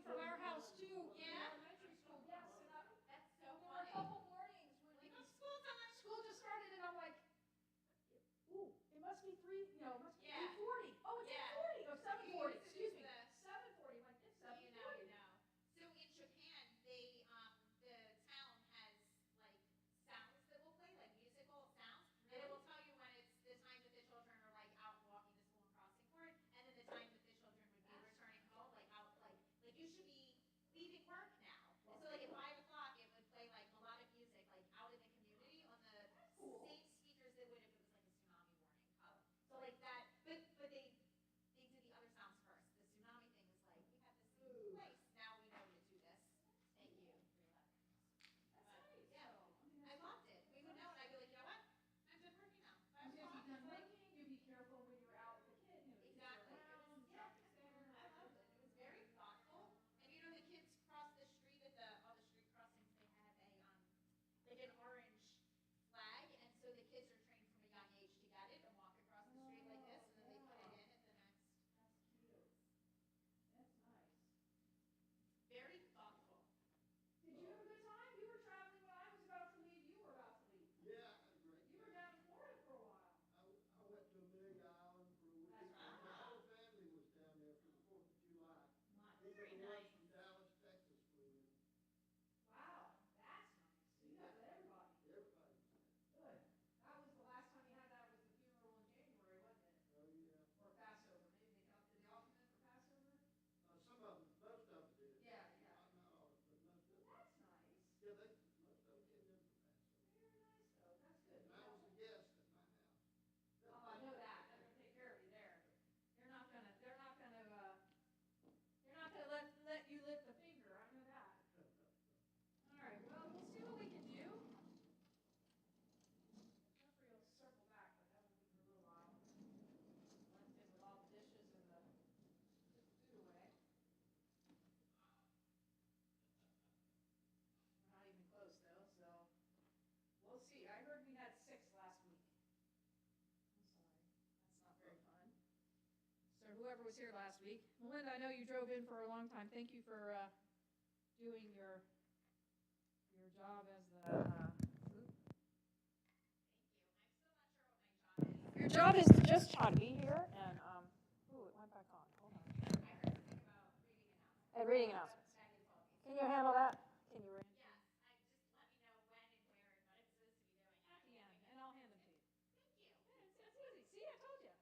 from our house too. Yeah? Elementary school, yes. And That's so there were a funny. couple mornings when Like, oh, school time. school just started, and I'm like, ooh, it must be it must be Yeah. 8:40. Oh, it's Yeah. 8:40. Oh, 7:40. This Excuse is me. the- 7:40. Like it's So 7:40. you know. So in Japan, they the town has like sounds that will play, like musical sounds, and it will tell you when it's the time that the children are like out walking to school and crossing court, and then the time that the children would be returning home, like out like you should be leaving work now. And so like at 5 o'clock, it would play like melodic music, like out in the community on the Cool. same speakers that would if it was like a tsunami warning call. So like that, but they did the other sounds first. The tsunami thing was like, we have this in place. Now we know to do this. Thank you for your letter. That's nice. Yeah. So, I mean, I loved it. We would know, and I'd be like, you know what? I'm done working now. you have to be done working. You be careful when you're out with the kid. You know, Exactly. around, Yeah. traffic's there. I loved it. It was very thoughtful. And you know, the kids cross the street at all the street crossings. They have like an orange flag, and so the kids are trained from a young age to get it and walk across the street like this, and then they put it in at the next. That's cute. That's nice. Very thoughtful. Did you have a good time? You were traveling when I was about to leave. You were about to leave. Yeah, I had a great You were time. down in Florida for a while. I went to Amelia Island for a week. That's right. My whole family was down there for the 4th of July. Very Even the ones nice. from Dallas, Texas flew in. Wow, that's nice. So you got everybody. Everybody was there. Good. That was the last time you had that was the funeral in January, wasn't it? Oh, yeah. Or Passover. Maybe did they all come in for Passover? Some of them, most of them did. Yeah, yeah. Not all, but most of them. That's nice. Yeah, most of them came in for Passover. Very nice though. That's good. And I was a guest at my house. Oh, I know that. They're gonna take care of you there. They're not gonna let you lift a finger. I know that. All right. Well, we'll see what we can do. Jeffrey will circle back, but that won't be for a little while. Left in with all the dishes and the food away. We're not even close though, so we'll see. I heard we had 6 last week. I'm sorry. That's not very fun. So whoever was here last week. Melinda, I know you drove in for a long time. Thank you for doing your job as the Thank you. I'm still not sure what my job is. your job is just to be here and it went back on. Hold on. I heard something about reading announcements. And reading announcements. That is all. Can you handle that? Can you? Yes. I just let me know when and where and what I'm supposed to be doing. At the end, and I'll hand them to you. Thank you. It's easy. See, I told you. I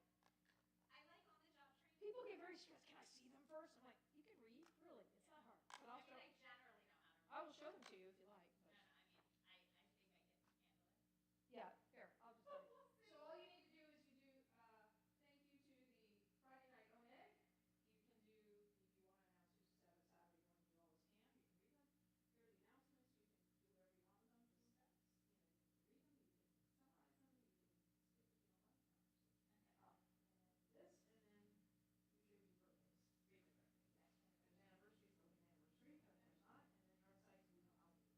like on the job training. People get very stressed. Can I see them first? I'm like, you can read. Really, it's not hard. But I'll I show. mean, I generally know how to read. I will show them to you if you like. But. No, I mean, I think I can handle it. Yeah, here, I'll just tell you. So all you need to do is you do thank you to the Friday night oneg. You can do, if you want to announce who's Saturday, you always can. You can read them. Here are the announcements. You can do whatever you want with them. Just you can read them. You can summarize them. You can skip if you don't like them. And this, and then usually we birthdays. Read the birthdays. Yes. If there's anniversaries, there'll be an anniversary. If there's not, and then our sites, we know how to do.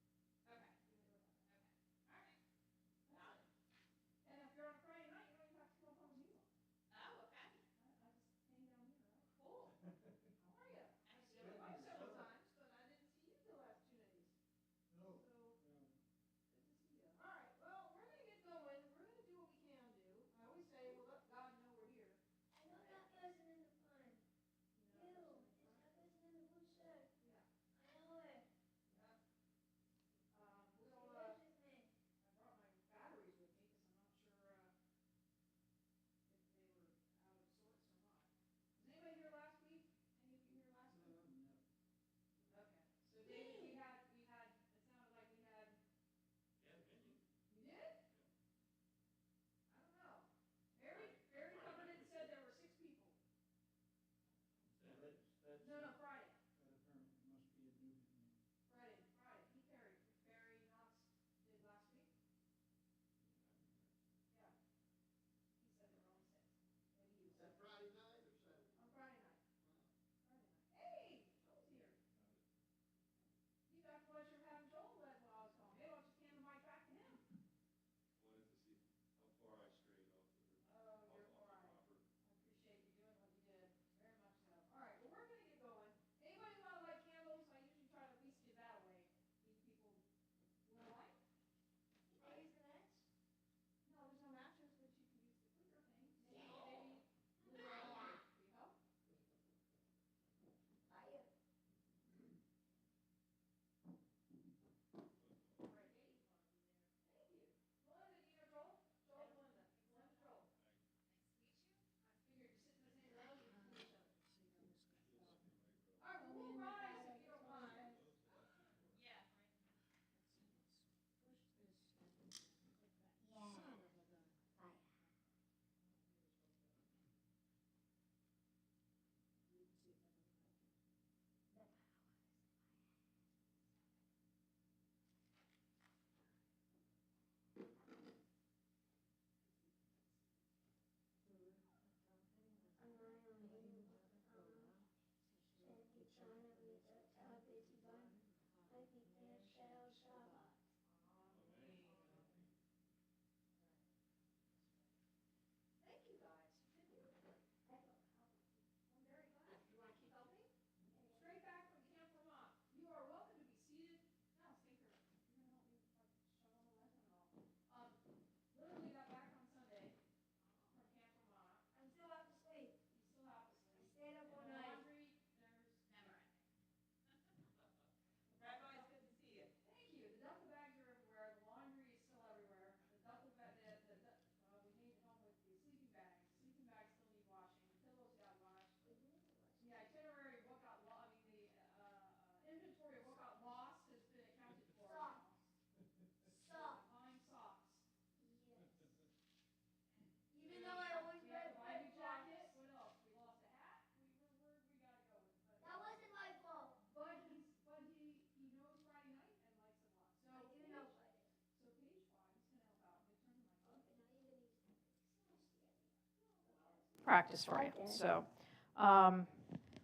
practice for you. So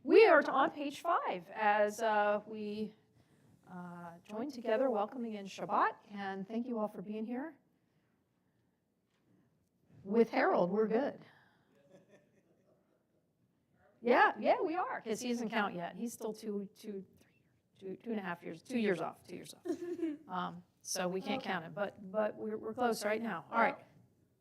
we are on page 5 as we join together, welcoming in Shabbat, and thank you all for being here. With Harold, we're good. Yeah, we are, because he doesn't count yet. He's still 2.5 years, 2 years off, 2 years off. So we can't count it, but we're close right now. All right.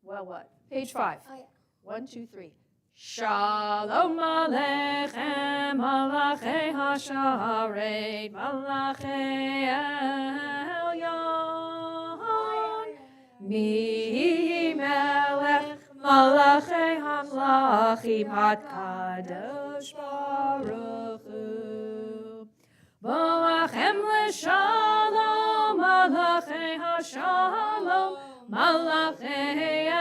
Well, what? Page 5. Oh, yeah. 1, 2, 3. Shalom Aleichem, Malachei Hasharet, Malachei Elyon, Mi Melech, Malachei Hamlachim, HaKadosh Baruch Hu. Boachem L'Shalom, Malachei Hashalom, Malachei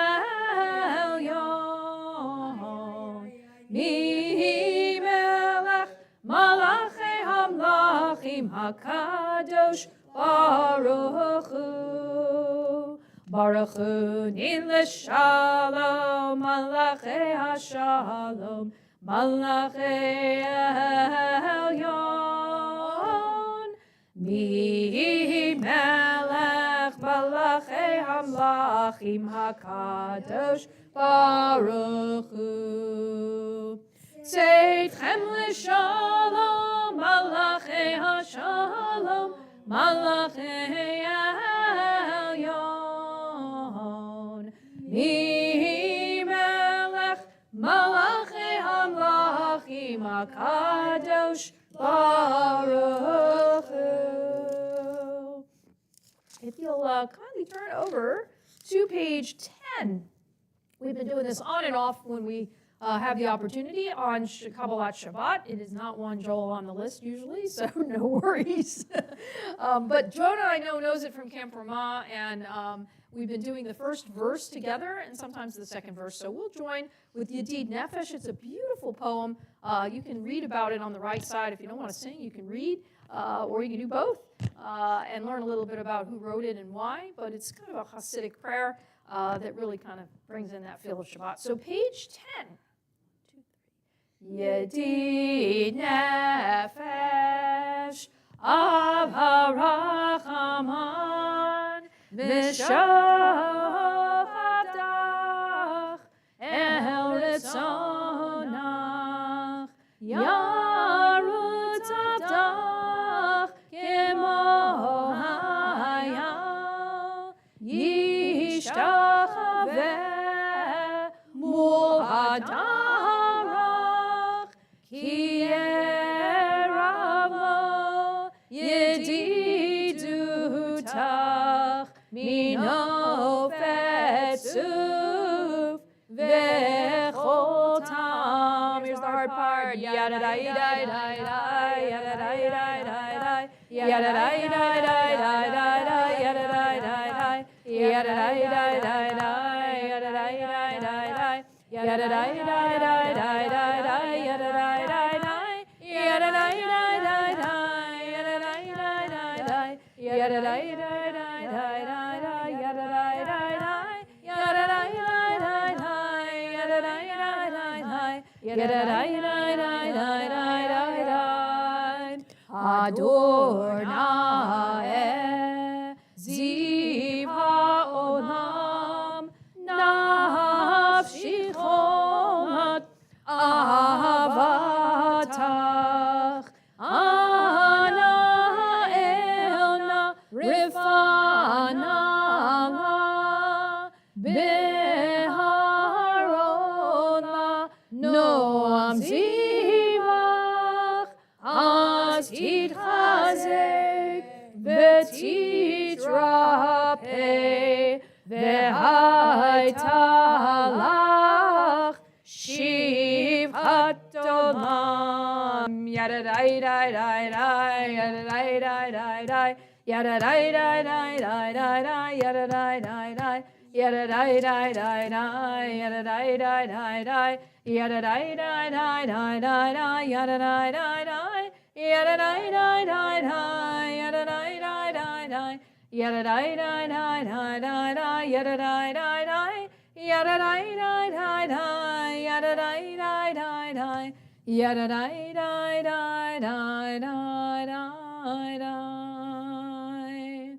Elyon. Mi Melech, Malachei Hamlachim, HaKadosh Baruch Hu. Baruch Hu Nil Shalom, Malachei Hashalom, Malachei Elyon. Mi Melech, Malachei Hamlachim, HaKadosh Baruch Hu. Tzedchem L'Shalom, Malachei Hashalom, Malachei Elyon. Mi Melech, Malachei Hamlachim, HaKadosh Baruch Hu. If you'll kindly turn over to page 10. We've been doing this on and off when we have the opportunity on Kabbalat Shabbat. It is not one Joel on the list usually, so no worries. But Jonah, I know, knows it from Camp Ramah, and we've been doing the first verse together and sometimes the second verse. So we'll join with Yedid Nefesh. It's a beautiful poem. You can read about it on the right side. If you don't want to sing, you can read, or you can do both and learn a little bit about who wrote it and why. But it's kind of a Hasidic prayer that really kind of brings in that feel of Shabbat. So page 10. Yedid Nefesh Av HaRachaman V'shavdach El Ritzonach Yarutz Avdach Kemo Hayah Yishtachaveh Mul Hadarach Ki Yeravo Yedidutach Minofet Suf Vechotam. Here's the hard part. Yada da da da da yada da da da yada da da da yada da da yada da da yada da da yada da Adonai Ziv ha'olam nafshi chomat avatach ana elna rifana beharona noam zivach as titchazek v'titrape v'haitalach shivchat olam. Yada da da da da yada da da da da yada da da da da da yada da da da yada da da da da yada da da da da yada da da da da da yada da da da yada da da da da yada da da da da yada da da da da da yada da da da yada da da da Yada dai dai dai dai, yada dai dai dai dai, yada dai dai dai dai dai dai dai.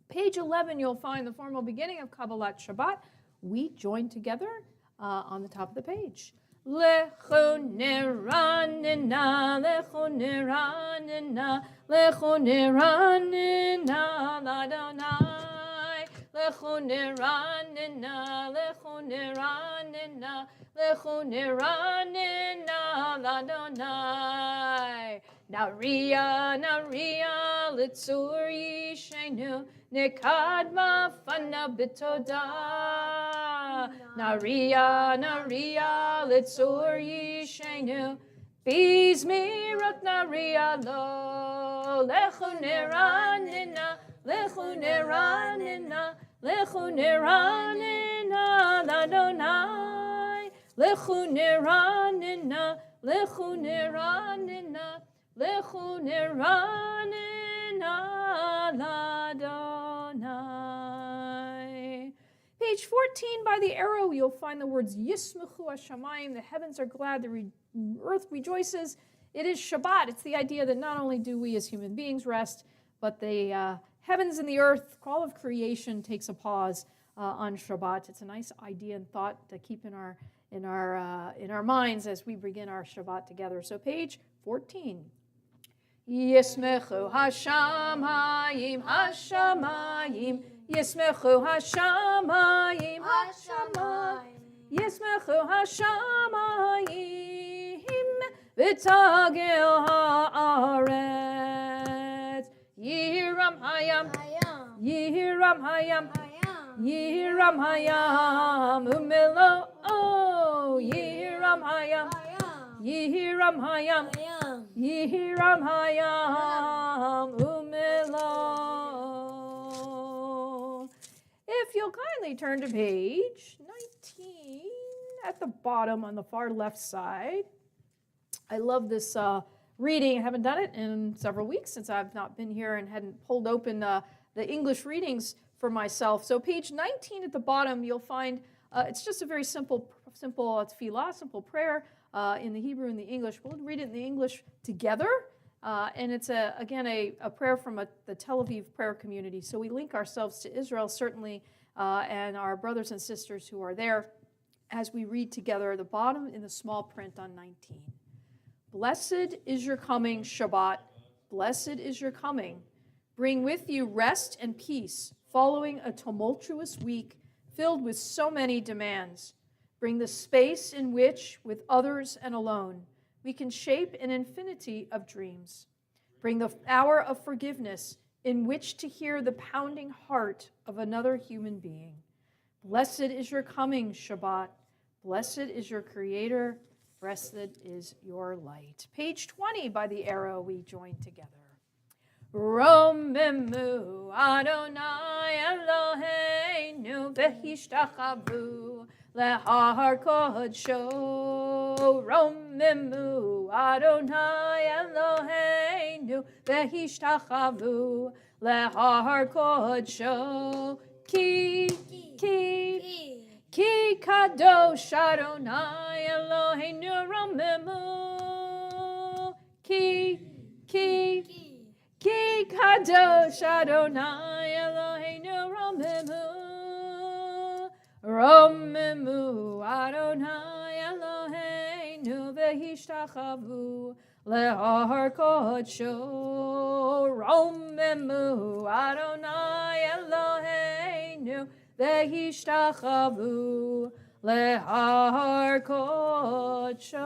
Page 11, you'll find the formal beginning of Kabbalat Shabbat. We join together on the top of the page. Lechu neranina, lechu neranina, lechu neranina, l'Adonai. Lechu neranina, lechu neranina, lechu neranina, l'Adonai. Naria, naria, litzur yishenu, nekadma fana bitoda. Naria, naria, litzur yishenu, bizmirot naria lo. Lechu neranina, lechu neranina, lechu neranina, l'Adonai. Lechu neranina, lechu neranina, lechu neranina, l'Adonai. Page 14, by the arrow, you'll find the words Yismechu Hashamayim. The heavens are glad, the earth rejoices. It is Shabbat. It's the idea that not only do we as human beings rest, but the heavens and the earth, all of creation takes a pause on Shabbat. It's a nice idea and thought to keep in our minds as we begin our Shabbat together. So page 14. Yismechu Hashamayim, Hashamayim, Yismechu Hashamayim, Hashamayim, Yismechu Hashamayim, V'tagil ha'aretz, Yihiram hayam, Yihiram hayam, Yihiram hayam, Umelo, oh, Yihiram hayam, Yihiram hayam, Yihiram hayam, Umelo. If you'll kindly turn to page 19 at the bottom on the far left side. I love this reading. I haven't done it in several weeks since I've not been here and hadn't pulled open the English readings for myself. So page 19 at the bottom, you'll find it's just a very simple tefillah, simple prayer in the Hebrew and the English. We'll read it in the English together. And it's, again, a prayer from the Tel Aviv prayer community. So we link ourselves to Israel, certainly, and our brothers and sisters who are there as we read together at the bottom in the small print on 19. Blessed is your coming, Shabbat. Blessed is your coming. Bring with you rest and peace, following a tumultuous week filled with so many demands. Bring the space in which, with others and alone, we can shape an infinity of dreams. Bring the hour of forgiveness in which to hear the pounding heart of another human being. Blessed is your coming, Shabbat. Blessed is your Creator. Blessed is your light. Page 20, by the arrow, we join together. Romemu Adonai Eloheinu v'hishtachavu lehar kodsho. Romemu Adonai Eloheinu v'hishtachavu lehar kodsho. Ki kadosh Adonai Eloheinu romemu. Ki kadosh Adonai Eloheinu romemu. Romemu Adonai Eloheinu v'hishtachavu lehar kodsho. Romemu Adonai Eloheinu v'hishtachavu lehar kodsho.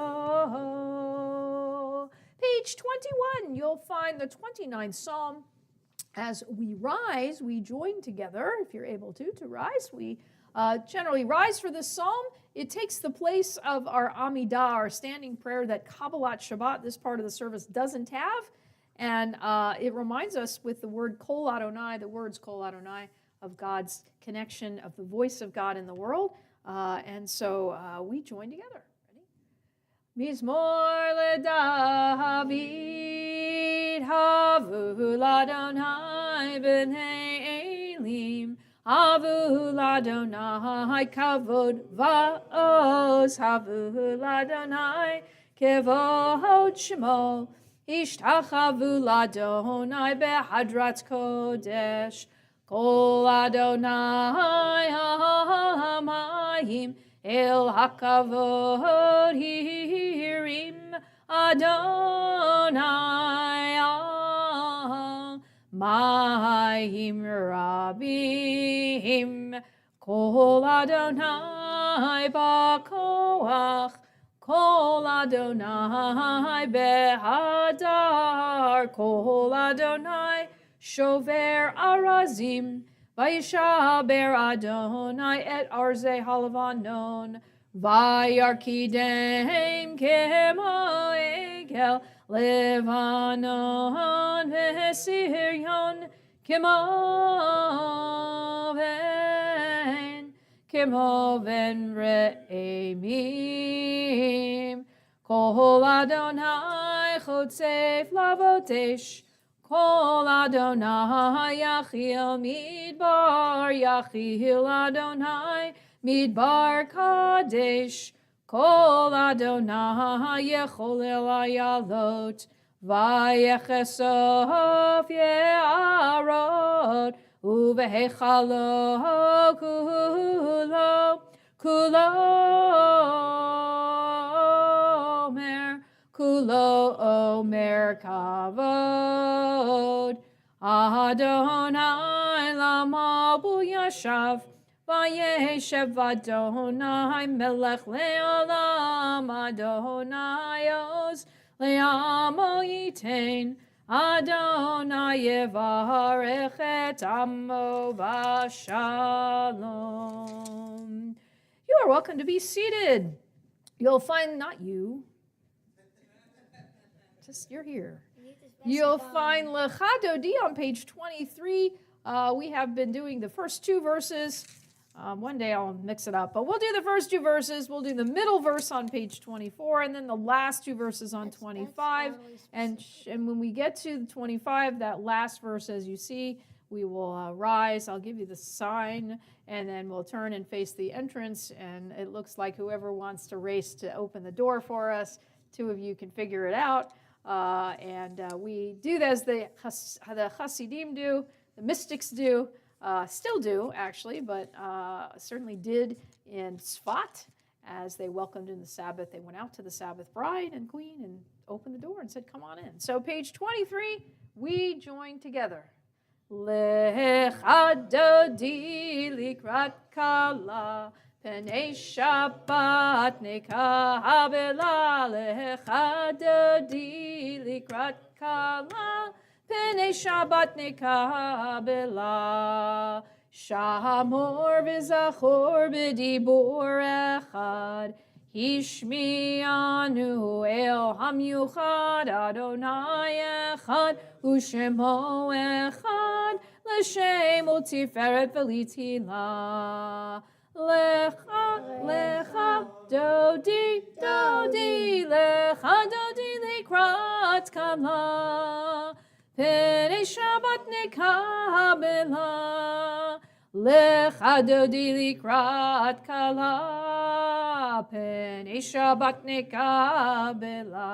Page 21, you'll find the 29th Psalm. As we rise, we join together. If you're able to rise, we generally rise for this psalm. It takes the place of our Amidah, our standing prayer that Kabbalat Shabbat, this part of the service, doesn't have. And it reminds us with the word Kol Adonai, the words Kol Adonai, of God's connection, of the voice of God in the world. And so we join together. Mizmor leDavid havu l'Adonai b'nei Elim Havu l'Adonai kavod va'oz. Havu l'Adonai kavod shmo. Ishtachavu l'Adonai behadrat kodesh. Kol Adonai hamayim el hakavod hirim. Adonai Mahim Rabim Kol Adonai Bakoach Kol Adonai Behadar Kol Adonai Shover Arazim Vayishaber Adonai et Arze Halavanon Vayarkidem Kemo Egel Levanon Vesiryon Kemoven Re'emim Kol Adonai Chotzef Lavotesh Kol Adonai Yachil Midbar Yachil Adonai Midbar Kadesh Kol Adonai Yecholel Ayalot Vayechesof Ye'arot Uvehechalo Kulo Omer Kavod Adonai Lamabu Yashav Vayeshev Adonai Melech Le'olam Adonai Oz Le'amo Yitain Adonai Yevarech et Amo Bashalom. You are welcome to be seated. You'll find, not you, just you're here. You'll find Lecha Dodi on page 23. We have been doing the first two verses. One day I'll mix it up, but we'll do the first two verses. We'll do the middle verse on page 24, and then the last two verses on 25. And when we get to 25, that last verse, as you see, we will rise. I'll give you the sign, and then we'll turn and face the entrance. And it looks like whoever wants to race to open the door for us, two of you can figure it out. We do as the Hasidim do, the mystics do. Still do, actually, but certainly did in Tzfat as they welcomed in the Sabbath. They went out to the Sabbath bride and queen and opened the door and said, come on in. So page 23, we join together. Lecha dodi likrat kala Penei Shabbat nekabela Lecha dodi likrat kala Penei Shabbat nekabela Shamor v'zachor b'dibur echad Hishmianu el hamyuchad Adonai echad Ushemo echad L'shem u'tiferet v'litila Lecha dodi Lecha dodi likrat kala Penei Shabbat nekabela Lecha dodi likrat kala Penei Shabbat nekabela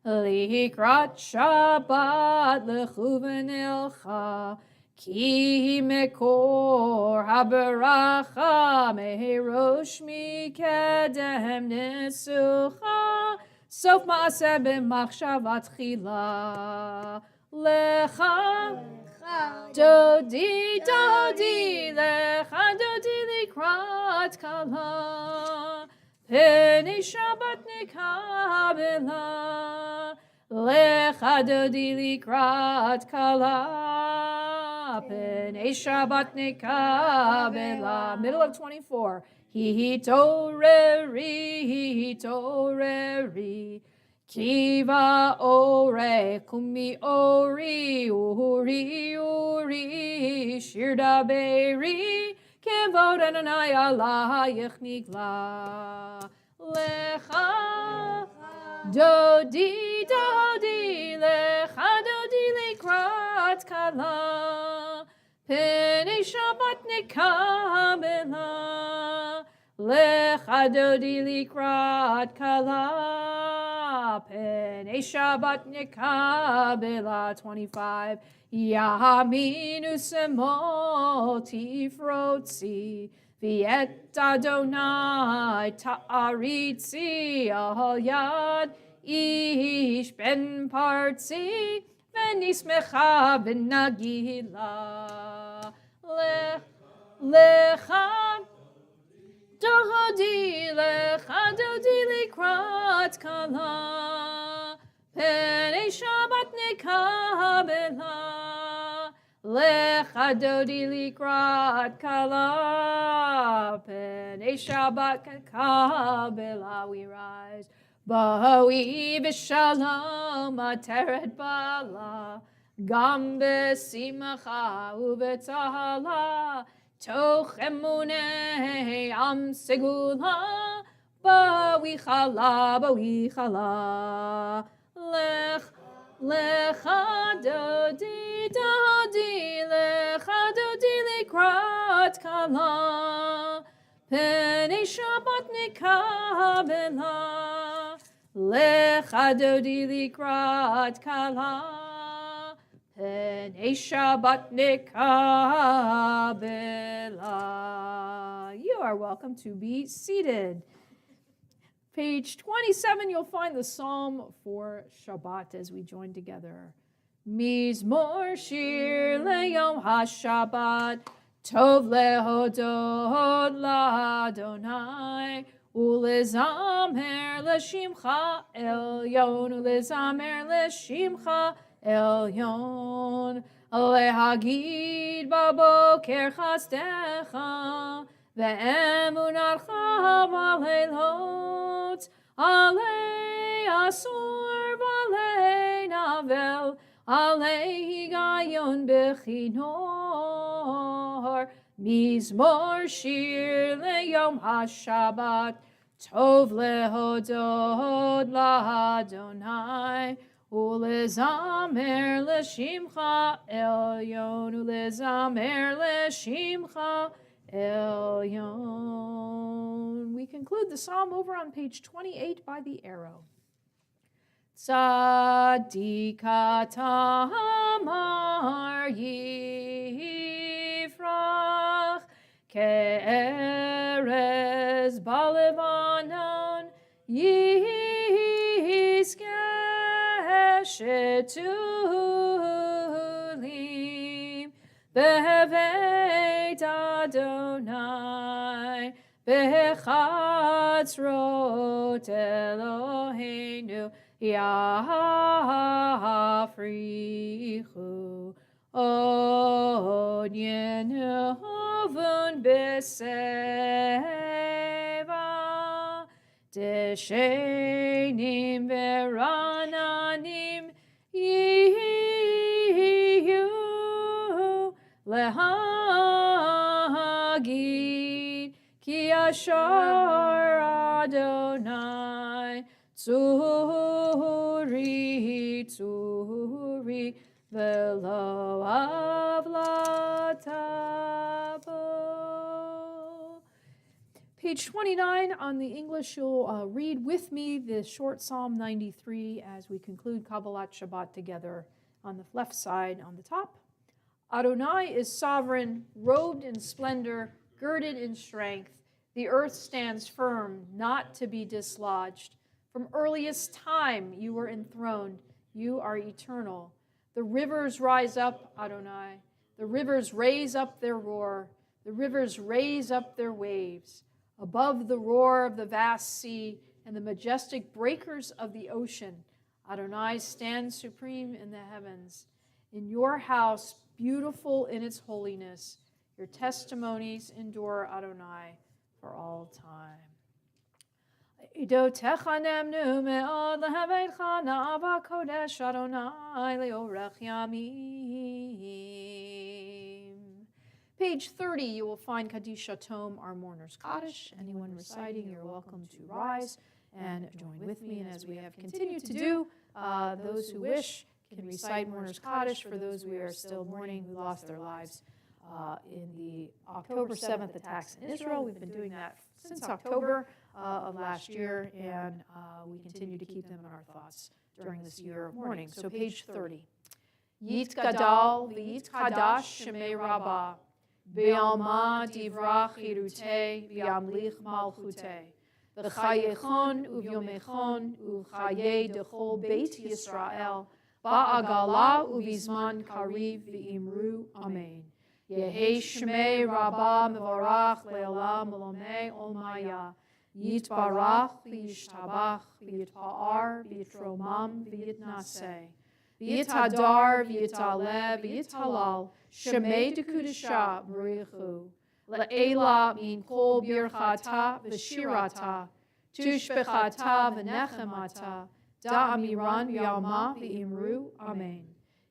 Likrat Shabbat lechuven elcha Ki mekor haberacha meherosh mikedem nesucha Sof maaseh b'machshavat chila Lecha dodi Lecha dodi likrat kala Penei Shabbat nekabela Lecha dodi likrat kala Penei Shabbat nekabela. Middle of 24. Hitoreri Kiva ore kumi ori uri shirda beri Kevod Adonai alayich nigla Lecha dodi Lecha dodi likrat kala Penei Shabbat nikabela, lecha dodi likrat kala, penei Shabbat nikabela. 25. Yaminu semot tifrotzi, Viet Adonai ta'aritzi al yad ish ben partzi v'nismecha v'nagila lecha dodi likrat kala penei Shabbat nekabela lecha dodi likrat kala penei Shabbat nekabela. We rise. Ba'i b'shalom ateret bala, gam b'simcha u'b'tzahala, toch emunei am segula, ba'i chala, lecha dodi likrat kala, penei Shabbat nekabela, lecha dodi likrat kala, penei Shabbat nekabela. You are welcome to be seated. Page 27, you'll find the psalm for Shabbat as we join together. Mizmor shir leyom haShabbat, tov lehodod la'Adonai, ulezamer l'shimcha elyon, ulezamer l'shimcha elyon, lehagid baboker chasdecha, ve'emunatcha b'leilot, alei asur v'alei navel, alei higayon bechinor, mizmor shir leyom haShabbat, tov lehodod la'Adonai, ulezamer l'shimcha elyon, ulezamer l'shimcha elyon. We conclude the psalm over on page 28 by the arrow. Tzadika tamar yifrach, ke'erez balevanon yizkeh shetulim, bevet Adonai, bechatzrot Eloheinu, Yafrichu od yenovun beseva, deshenim verananim yiyu lehagid ki ashar Adonai Tzuri, velo avlatabo. Page 29 on the English, you'll read with me the short Psalm 93 as we conclude Kabbalat Shabbat together on the left side on the top. Adonai is sovereign, robed in splendor, girded in strength. The earth stands firm, not to be dislodged. From earliest time you were enthroned. You are eternal. The rivers rise up, Adonai. The rivers raise up their roar. The rivers raise up their waves. Above the roar of the vast sea and the majestic breakers of the ocean, Adonai stands supreme in the heavens. In your house, beautiful in its holiness, your testimonies endure, Adonai, for all time. Idotecha nemnu me'od lehavetcha na'ava kodesh Adonai le'orech yamim. Page 30, you will find Kadisha Tome, our mourner's Kaddish. Anyone reciting, you're welcome to rise and join with me. And as we have continued to do, those who wish can recite mourner's Kaddish for those we are still mourning who lost their lives. in the October 7th attacks in Israel. We've been doing that since October of last year, and we continue to keep them in our thoughts during this year of mourning. So page 30. Yit gadal v'yit chadash shemei rabbah, v'yalma divrach hirute v'yamlich malchute, v'chayechon uv'yomechon u'chaye dechol beit Yisrael, ba'agala uv'izman kariv v'imru amen. Yehi shmei rabbah mevarach le'olam olomei olmaya, yitbarach v'yishtabach v'yitpa'ar v'yitromam v'yitnaseh. V'yitadar, v'yitaleh, v'yitalal, shemei dekudesha b'richu, le'ela min kol birchata v'shirata, tushbechata v'nechemata, da'amiran v'yalma v'imru, amen.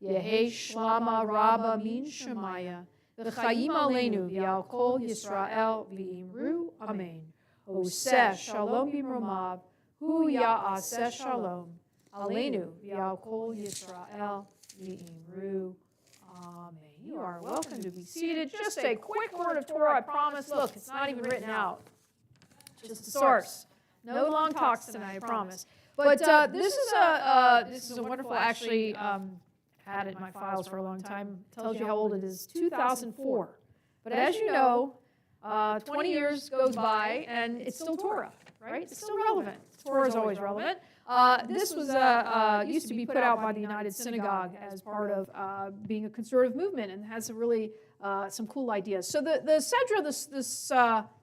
Yehi shlama rabba min shemaya, v'chayim aleinu v'yal kol Yisrael v'imru, amen. Oseh shalom b'mromav, hu ya'aseh shalom. Aleinu v'yal kol Yisrael v'imru. Amen. You are welcome to be seated. Just a quick word of Torah, I promise. Look, it's not even written out. Just a source. No long talks tonight, I promise. But this is a wonderful, actually, had it in my files for a long time. Tells you how old it is. 2004. But as you know, 20 years goes by and it's still Torah, right? It's still relevant. Torah is always relevant. This was used to be put out by the United Synagogue as part of being a conservative movement, and has some cool ideas. So the Sedra,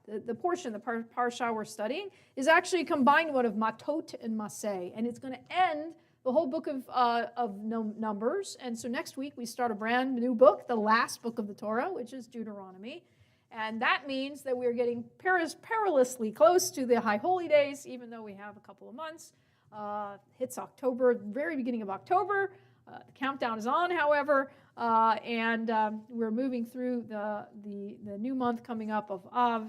the portion, the parsha we're studying, is actually a combined one of Matot and Maseh, and it's going to end the whole book of Numbers. And so next week we start a brand new book, the last book of the Torah, which is Deuteronomy. And that means that we're getting perilously close to the High Holy Days, even though we have a couple of months. Hits October, very beginning of October. The countdown is on, however, and we're moving through the new month coming up of Av,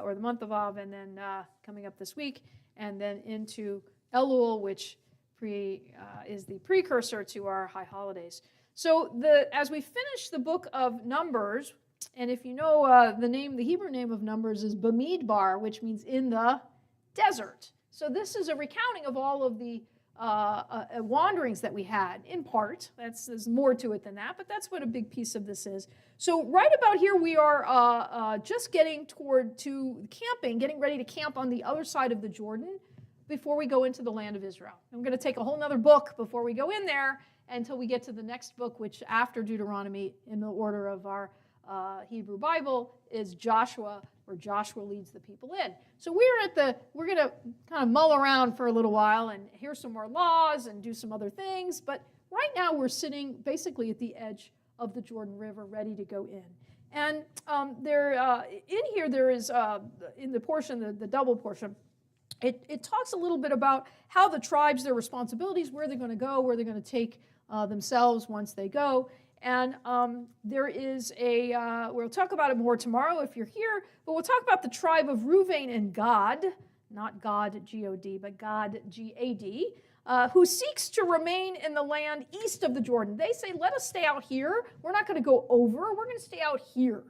or the month of Av, and then coming up this week, and then into Elul, which is the precursor to our high holidays. So as we finish the book of Numbers, and if you know the Hebrew name of Numbers is Bamidbar, which means in the desert. So this is a recounting of all of the wanderings that we had, in part. There's more to it than that, but that's what a big piece of this is. So right about here we are just getting to camping, getting ready to camp on the other side of the Jordan before we go into the land of Israel. I'm going to take a whole other book before we go in there until we get to the next book, which after Deuteronomy, in the order of our Hebrew Bible, is Joshua, where Joshua leads the people in. So we're going to kind of mull around for a little while and hear some more laws and do some other things. But right now we're sitting basically at the edge of the Jordan River, ready to go in. And in here there is, in the portion, the double portion, it talks a little bit about how the tribes, their responsibilities, where they're going to go, where they're going to take themselves once they go. And there is we'll talk about it more tomorrow if you're here, but we'll talk about the tribe of Reuven and Gad, not God, G-O-D, but Gad, G-A-D, who seeks to remain in the land east of the Jordan. They say, let us stay out here. We're not going to go over. We're going to stay out here,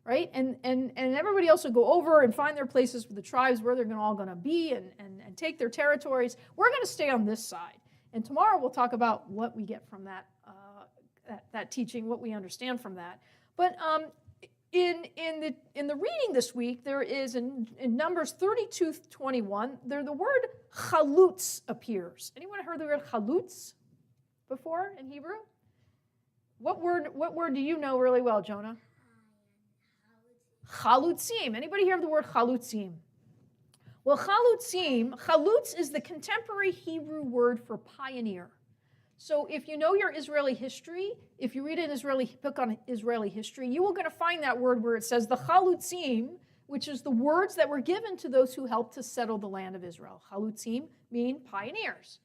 right? And everybody else will go over and find their places with the tribes where they're all going to be and take their territories. We're going to stay on this side. And tomorrow we'll talk about what we get from that teaching, what we understand from that. But in the reading this week, there is in Numbers 32:21, the word chalutz appears. Anyone heard the word chalutz before in Hebrew? What word do you know really well, Jonah? Chalutzim. Anybody hear of the word chalutzim? Well, chalutz is the contemporary Hebrew word for pioneer. So if you know your Israeli history, if you read an Israeli book on Israeli history, you are going to find that word where it says the chalutzim, which is the words that were given to those who helped to settle the land of Israel. Chalutzim mean pioneers.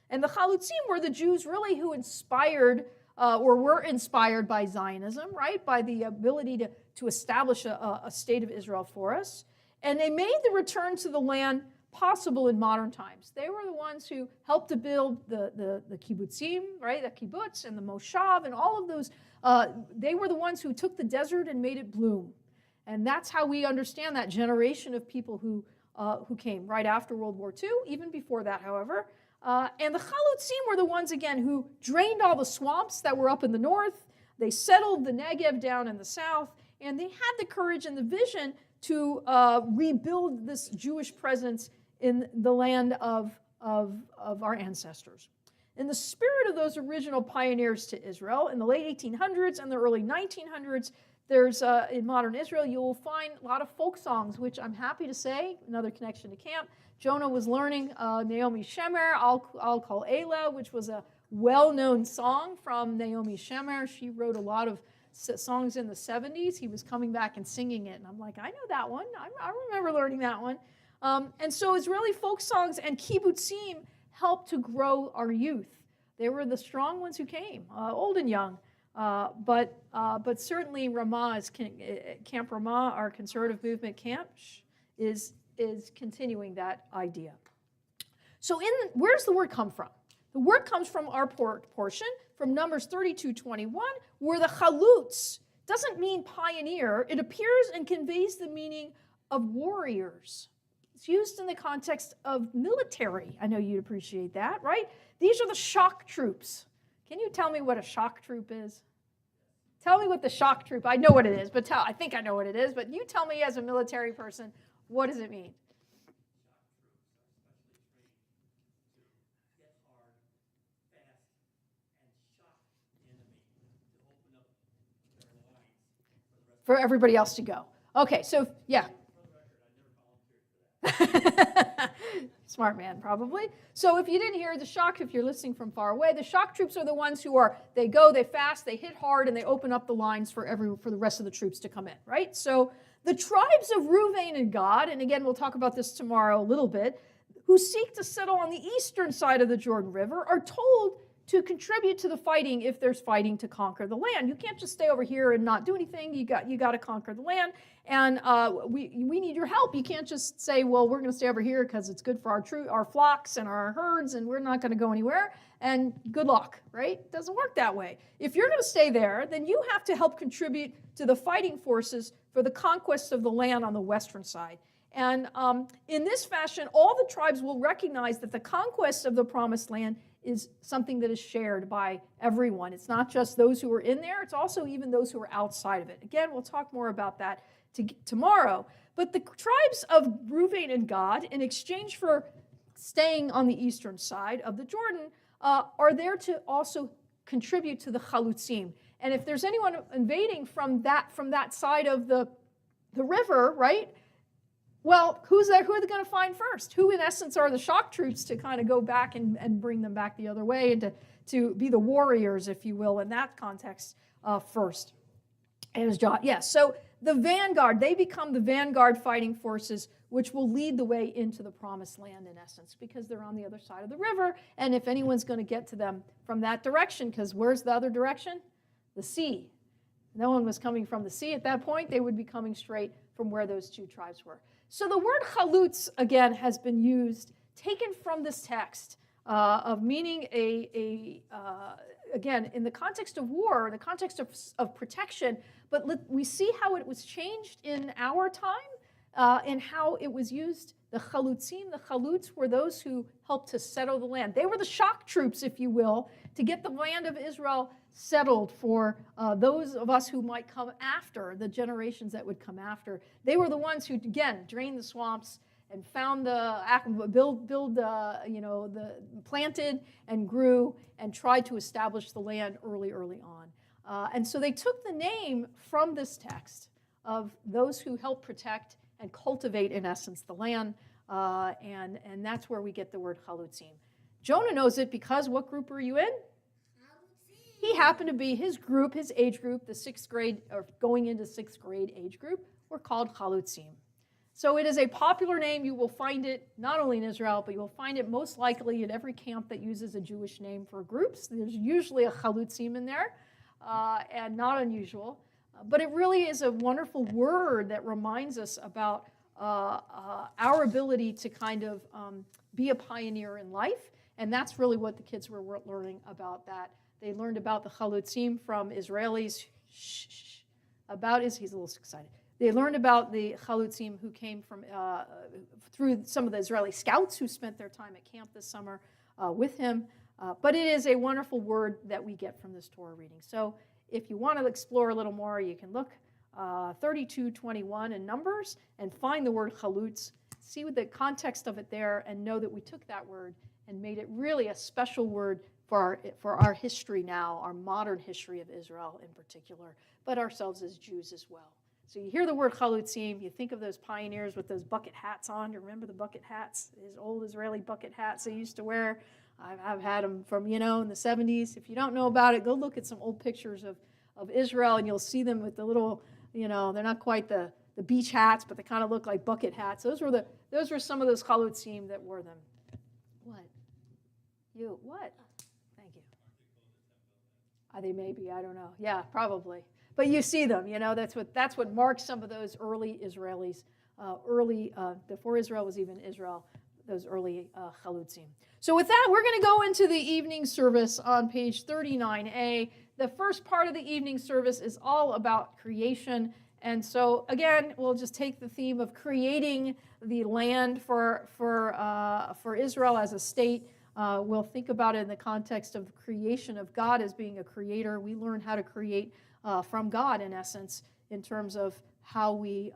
And the chalutzim were the Jews really who inspired or were inspired by Zionism, right? By the ability to establish a state of Israel for us. And they made the return to the land possible in modern times. They were the ones who helped to build the kibbutzim, right? The kibbutz and the moshav and all of those. They were the ones who took the desert and made it bloom. And that's how we understand that generation of people who came right after World War II, even before that, however. And the chalutzim were the ones, again, who drained all the swamps that were up in the north. They settled the Negev down in the south, and they had the courage and the vision to rebuild this Jewish presence in the land of our ancestors. In the spirit of those original pioneers to Israel, in the late 1800s and the early 1900s, there's, in modern Israel, you will find a lot of folk songs, which I'm happy to say, another connection to camp. Jonah was learning Naomi Shemer, I'll Call Elah, which was a well-known song from Naomi Shemer. She wrote a lot of songs in the 70s. He was coming back and singing it, and I'm like, I know that one. I remember learning that one. And so Israeli folk songs and kibbutzim helped to grow our youth. They were the strong ones who came, old and young. But certainly Ramah Camp Ramah, our conservative movement camp, is continuing that idea. So where does the word come from? The word comes from our portion, from Numbers 32:21, where the chalutz doesn't mean pioneer. It appears and conveys the meaning of warriors. It's used in the context of military. I know you'd appreciate that, right? These are the shock troops. Can you tell me what a shock troop is? Tell me what the shock troop, I know what it is, but I think I know what it is, but you tell me as a military person, what does it mean? For everybody else to go. Okay, so yeah. Smart man, probably. So if you didn't hear the shock, if you're listening from far away, the shock troops are the ones who they go, they fast, they hit hard, and they open up the lines for the rest of the troops to come in, right? So the tribes of Reuven and Gad, and again, we'll talk about this tomorrow a little bit, who seek to settle on the eastern side of the Jordan River, are told to contribute to the fighting if there's fighting to conquer the land. You can't just stay over here and not do anything. You got to conquer the land, and we need your help. You can't just say, well, we're going to stay over here because it's good for our flocks and our herds, and we're not going to go anywhere, and good luck, right? It doesn't work that way. If you're going to stay there, then you have to help contribute to the fighting forces for the conquest of the land on the western side. And in this fashion, all the tribes will recognize that the conquest of the promised land is something that is shared by everyone. It's not just those who are in there, it's also even those who are outside of it. Again, we'll talk more about that tomorrow. But the tribes of Reuven and Gad, in exchange for staying on the eastern side of the Jordan, are there to also contribute to the chalutzim. And if there's anyone invading from that side of the river, right? Well, who are they going to find first? Who, in essence, are the shock troops to kind of go back and bring them back the other way and to be the warriors, if you will, in that context first? Yes, so the vanguard, they become the vanguard fighting forces, which will lead the way into the promised land, in essence, because they're on the other side of the river. And if anyone's going to get to them from that direction, because where's the other direction? The sea. No one was coming from the sea at that point. They would be coming straight from where those two tribes were. So the word chalutz, again, has been used, taken from this text, of meaning again, in the context of war, in the context of protection, but we see how it was changed in our time and how it was used. The chalutzim, the chalutz, were those who helped to settle the land. They were the shock troops, if you will, to get the land of Israel settled for those of us who might come after, the generations that would come after. They were the ones who, again, drained the swamps and found planted and grew and tried to establish the land early on. And so they took the name from this text of those who helped protect and cultivate, in essence, the land, and that's where we get the word chalutzim. Jonah knows it because what group are you in? He happened to be his age group, the 6th grade, or going into 6th grade age group, were called chalutzim. So it is a popular name. You will find it not only in Israel, but you will find it most likely at every camp that uses a Jewish name for groups. There's usually a chalutzim in there, and not unusual. But it really is a wonderful word that reminds us about our ability to kind of be a pioneer in life. And that's really what the kids were learning about that. They learned about the chalutzim from Israelis. He's a little excited. They learned about the chalutzim who came from through some of the Israeli scouts who spent their time at camp this summer with him. But it is a wonderful word that we get from this Torah reading. So if you want to explore a little more, you can look 32:21 in Numbers and find the word chalutz, see what the context of it there, and know that we took that word and made it really a special word for our history now, our modern history of Israel in particular, but ourselves as Jews as well. So you hear the word chalutzim, you think of those pioneers with those bucket hats on. You remember the bucket hats, his old Israeli bucket hats they used to wear? I've had them from, in the 70s. If you don't know about it, go look at some old pictures of Israel, and you'll see them with the little, they're not quite the beach hats, but they kind of look like bucket hats. Those were some of those chalutzim that wore them. What? You? What? Thank you. They may be. I don't know. Yeah, probably. But you see them. That's what marks some of those early Israelis, before Israel was even Israel, those early chalutzim. So with that, we're going to go into the evening service on page 39a. The first part of the evening service is all about creation. And so, again, we'll just take the theme of creating the land for Israel as a state. We'll think about it in the context of the creation of God as being a creator. We learn how to create from God, in essence, in terms of how we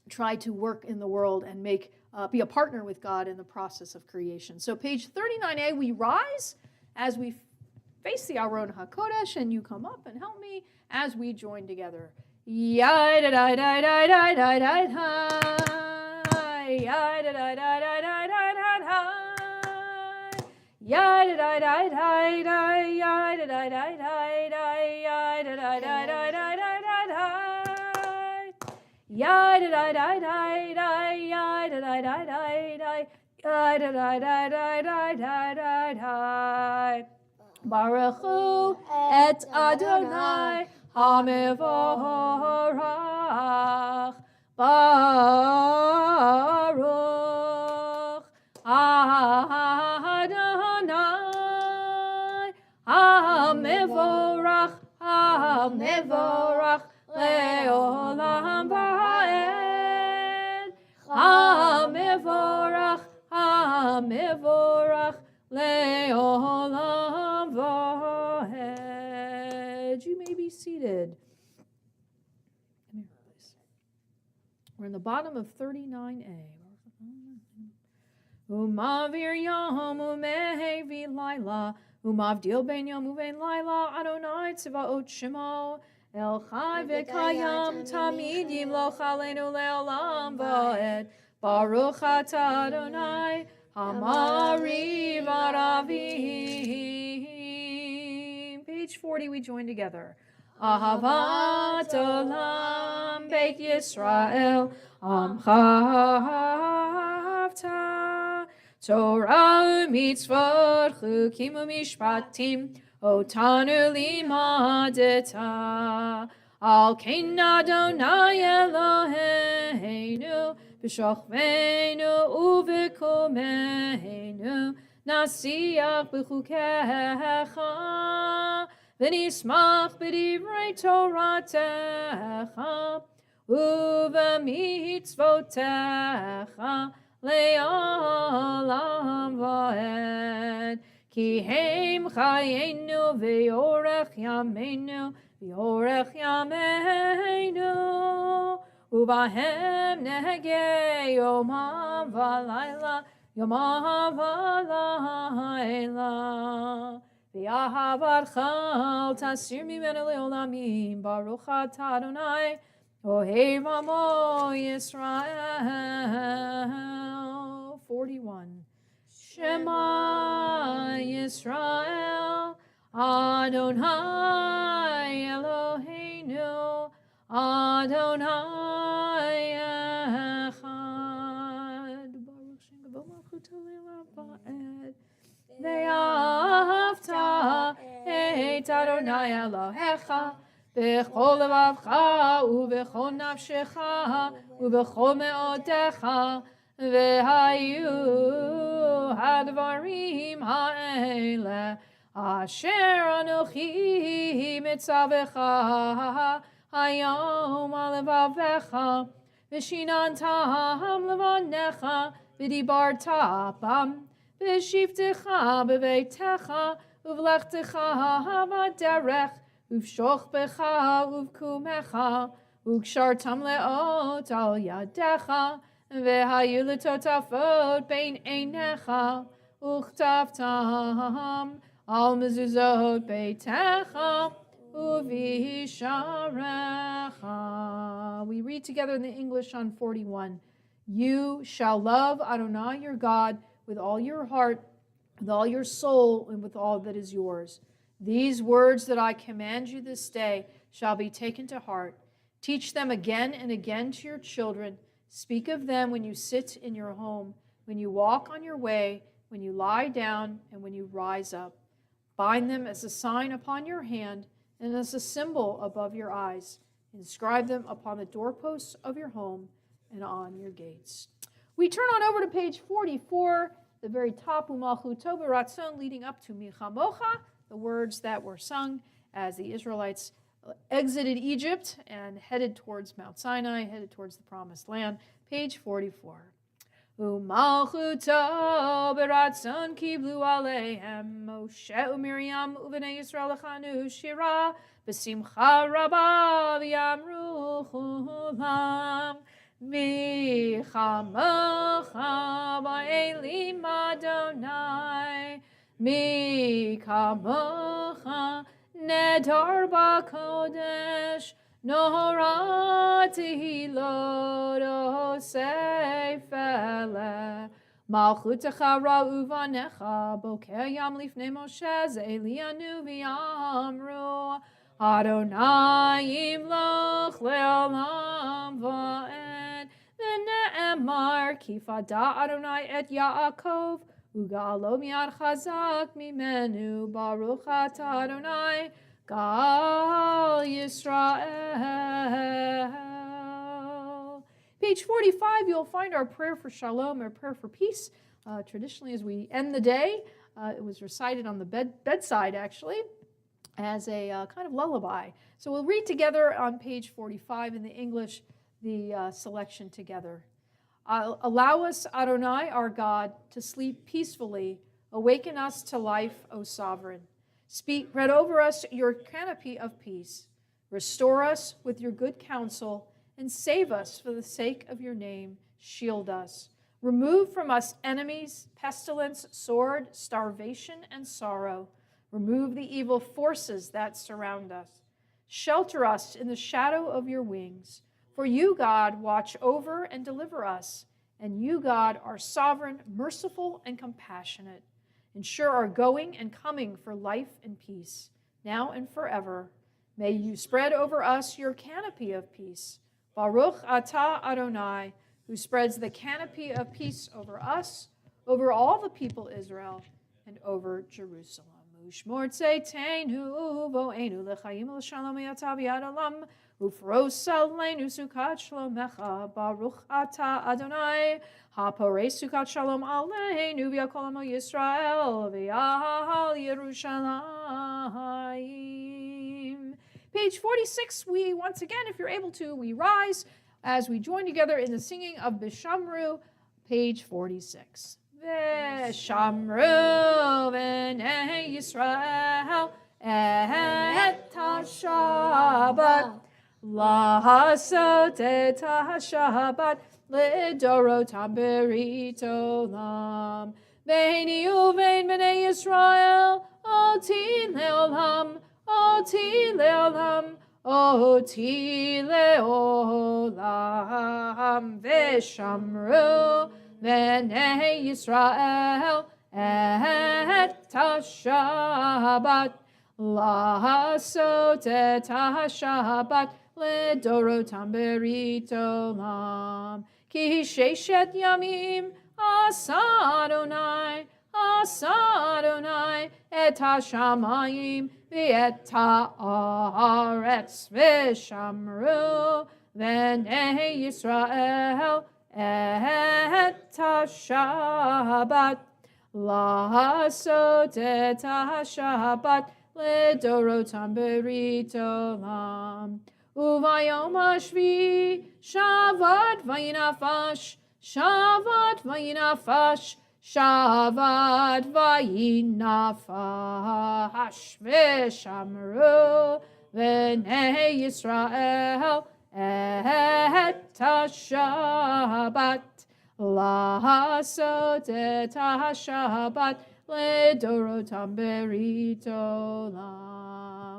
try to work in the world and be a partner with God in the process of creation. So page 39a, we rise as we face the Aron HaKodesh, and you come up and help me as we join together. Baruch Hu et Adonai HaMevorach. Baruch Adonai HaMevorach. HaMevorach le'olam va'ed. HaMevorach. HaMevorach le'olam va'ed. You may be seated. Come here, please. We're in the bottom of 39a. Umavir yom umehevi laila, umavdil ben yom uven laila, Adonai tzvaot shemo, El chai v'kayam tamid yimloch aleinu le'olam va'ed. Baruch atah Adonai Hamari v'aravim. Page 40, we join together. Ahavat olam beit Yisrael amcha ahavta. Torah u'mitzvot chukim u'mishpatim otanu limadeta. Al kein Adonai Eloheinu b'shachvenu u'v'kumeinu nasiach b'chukecha v'nismach b'divrei Toratecha u'v'mitzvotecha le'olam va'ed. Ki heim chayenu v'yorech yameinu v'yorech yameinu u'bahem nehege yomam v'layla yomam v'layla v'yahavat chal tasir mimenu le'olamim. Baruch atah Adonai ohev amo Yisrael. 41. Shema Yisrael Adonai Eloheinu Adonai Echad. Baruch Shem Kavod Malchuto Le'olam Va'ed. Ve'ahavta et Adonai Elohecha בכל לבבך ובכל נפשך ובכל מאודיך, והיו הדברים האלה אשר אנוכי מצווך היום על לבבך, ושיננתם לבניך ודיברת בם, בשבתך בביתך ובלכתך בדרך, ובשוכבך ובקומך, וקשרתם לאות על ידיך, והיו לטוטפות בין עיניך, וכתבתם על מזוזות ביתך ובשעריך. We read together in the English on 41. You shall love Adonai your God with all your heart, with all your soul, and with all that is yours. These words that I command you this day shall be taken to heart. Teach them again and again to your children. Speak of them when you sit in your home, when you walk on your way, when you lie down, and when you rise up. Bind them as a sign upon your hand and as a symbol above your eyes. Inscribe them upon the doorposts of your home and on your gates. We turn on over to page 44, the very top, Umalchuto b'ratzon, leading up to Milchamocha, the words that were sung as the Israelites exited Egypt and headed towards Mount Sinai, headed towards the Promised Land. Page 44. Umalchuto b'ratzon kiblu aleihem Moshe u'Miriam u'vnei Yisrael lechanu shira b'simcha rabba v'yamru chulam mi chamocha ba'elim Adonai mi kamocha nedar b'kodesh Nohora tehilot osefele Malchutecha ra'uvanecha Boker yam lifnei Moshe ze'elianu v'yamru Adonai yimloch le'olam va'ed V'ne'emar kifada Adonai et Yaakov Ugalo miyad chazak mimenu Baruch atah Adonai Gal Yisrael. Page 45, you'll find our prayer for shalom, or prayer for peace. Traditionally, as we end the day, it was recited on the bedside, actually, as a kind of lullaby. So we'll read together on page 45 in the English, the selection together. Allow us, Adonai, our God, to sleep peacefully. Awaken us to life, O Sovereign. Spread over us your canopy of peace. Restore us with your good counsel, and save us for the sake of your name. Shield us. Remove from us enemies, pestilence, sword, starvation, and sorrow. Remove the evil forces that surround us. Shelter us in the shadow of your wings. For you, God, watch over and deliver us. And you, God, are sovereign, merciful, and compassionate. Ensure our going and coming for life and peace, now and forever. May you spread over us your canopy of peace. Baruch atah Adonai, who spreads the canopy of peace over us, over all the people Israel, and over Jerusalem. Ushmor tzeitenu vo'enu l'chaim l'shalom yata v'yad olam, ufros aleinu sukat shlomecha, Baruch atah Adonai, ha'porei sukat shalom aleinu v'yakol amo Yisrael v'yal Yerushalayim. Page 46, we once again, if you're able to, we rise as we join together in the singing of Bishamru, page 46. V'shamru v'nei Yisrael et ha-Shabbat la'asot et ha-Shabbat l'dorotam berit olam v'heini uvein b'nei Yisrael oti le'olam oti le'olam oti le'olam v'shamru v'nei Yisrael et ha-Shabbat la'asot et ha-Shabbat l'dorotam berit olam ki sheshet yamim asa Adonai את השמיים ואת הארץ, ושמרו בני ישראל את השבת, לעשות את השבת לדורותם ברית עולם. וביום השביעי שבת וינפש, שבת וינפש, שבת וינפש, ושמרו בני ישראל את השבת, לעשות את השבת לדורותם ברית עולם.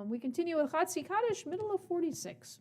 We continue with Chatzi Kaddish, middle of 46.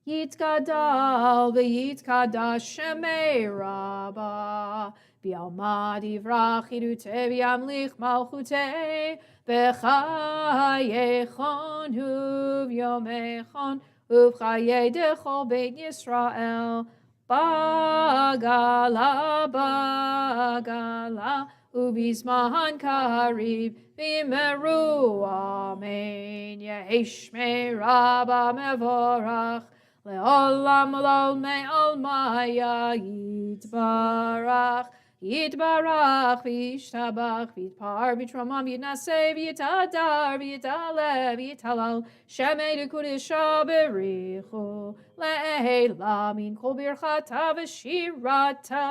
Yitgadal v'yitkadosh shemei Rabbah, b'yalma divrach yiruteh v'yamlich malchuteh, b'chayechon u'v'yomechon u'v'chayei dechol beit Yisrael, bagala bagala ubizman karib v'meru amen. Yehishmei Rabbah mevorach le'olam l'olmei olmaya yitbarach yitbarach v'yishtabach v'yitpar v'yitramam v'yitnaseh v'yitadar v'yitale v'yitalal shemei dekudisha berichu le'ela min kol birchata v'shirata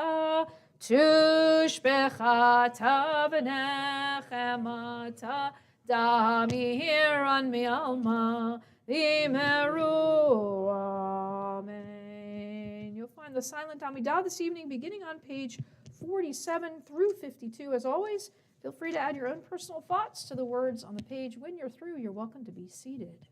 tushbechata v'nechemata damiran mi'alma v'meru amen. You'll find the silent Amidah this evening beginning on page 47 through 52. As always, feel free to add your own personal thoughts to the words on the page. When you're through, you're welcome to be seated.